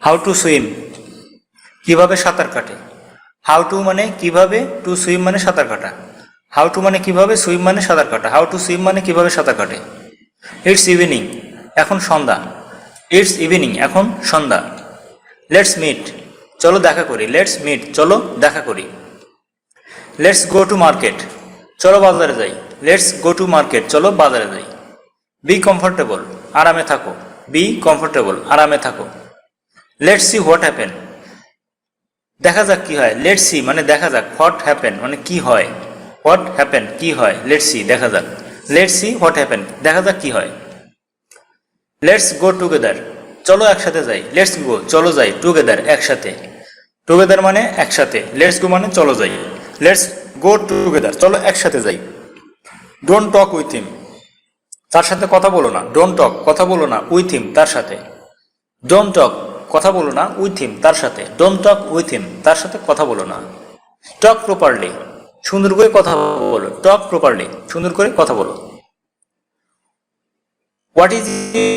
How to swim, কিভাবে সাঁতার কাটে। হাউ টু মানে কিভাবে, টু সুইম মানে সাঁতার কাটা। হাউ টু মানে কিভাবে, সুইম মানে সাঁতার কাটা। হাউ টু সুইম মানে কিভাবে সাঁতার কাটে। ইটস ইভিনিং, এখন সন্ধ্যা। ইটস ইভিনিং, এখন সন্ধ্যা। লেটস মিট, চলো দেখা করি। লেটস মিট, চলো দেখা করি। লেটস গো টু মার্কেট, চলো বাজারে যাই। লেটস গো টু মার্কেট, চলো বাজারে যাই। বি কমফোর্টেবল, আরামে থাকো। বি কমফোর্টেবল, আরামে থাকো। লেটস সি হোয়াট হ্যাপেন, দেখা যাক কি হয়। লেটস সি মানে দেখা যাক, হোয়াট হ্যাপেন মানে কি হয়। হোয়াট হ্যাপেন কি হয়, লেটস সি দেখা যাক। লেটস সি হোয়াট হ্যাপেন, দেখা যাক কি হয়। লেটস গো টুগেদার, চলো একসাথে যাই। লেটস গো, চলো যাই। টুগেদার, একসাথে। টুগেদার মানে একসাথে। লেটস গো মানে চলো যাই। লেটস গো টুগেদার, চলো একসাথে যাই। ডোন্ট টক উইথ হিম, তার সাথে কথা বলো না। ডোন্ট টক, কথা বলো না। উইথ হিম, তার সাথে। ডোন্ট টক, কথা বলো না। উইথ হিম, তার সাথে। ডোন্ট টক উইথ হিম, তার সাথে কথা বলো না। টক প্রপারলি, সুন্দর করে কথা বলো। টক প্রপারলি, সুন্দর করে কথা বলো। হোয়াট ইজ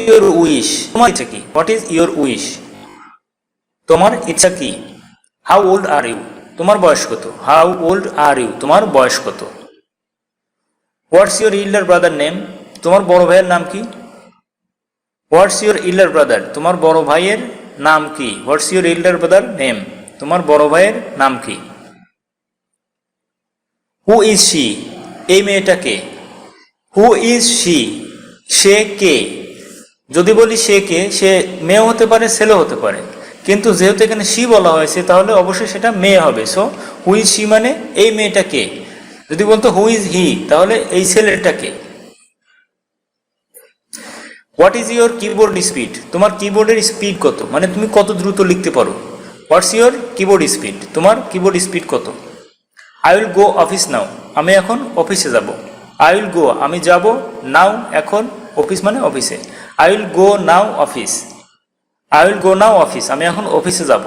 ইউর উইশ, তোমার ইচ্ছা কি। হোয়াট ইজ ইউর উইশ, তোমার ইচ্ছা কি। হাউ ওল্ড আর ইউ, তোমার বয়স কত। হাউ ওল্ড আর ইউ, তোমার বয়স কত। What's your elder brother name, তোমার বড় ভাইয়ের নাম কি। হোয়াটস ইউর ইল্ডার ব্রাদার, তোমার বড় ভাইয়ের নাম কি। What's your elder brother name, তোমার বড় ভাইয়ের নাম কি। হু ইজ শি, এই মেয়েটা কে। হু ইজ শি, সে কে। যদি বলি সে কে, সে মেয়েও হতে পারে, ছেলেও হতে পারে, কিন্তু যেহেতু এখানে শি বলা হয়েছে তাহলে অবশ্যই সেটা মেয়ে হবে। সো হু ইজ শি মানে এই মেয়েটা কে। যদি বলতো হু ইজ হি, তাহলে এই ছেলেটা কে। What is your keyboard speed, তোমার কিবোর্ডের স্পিড কত, মানে তুমি কত দ্রুত লিখতে পারো। হোয়াটস ইউর কিবোর্ড স্পিড, তোমার কিবোর্ড স্পিড কত। আই উইল গো অফিস নাও, আমি এখন অফিসে যাব। আই উইল গো, আমি যাব। নাও, এখন। অফিস মানে অফিসে। I will go now office. I will go now office, আমি এখন অফিসে যাব।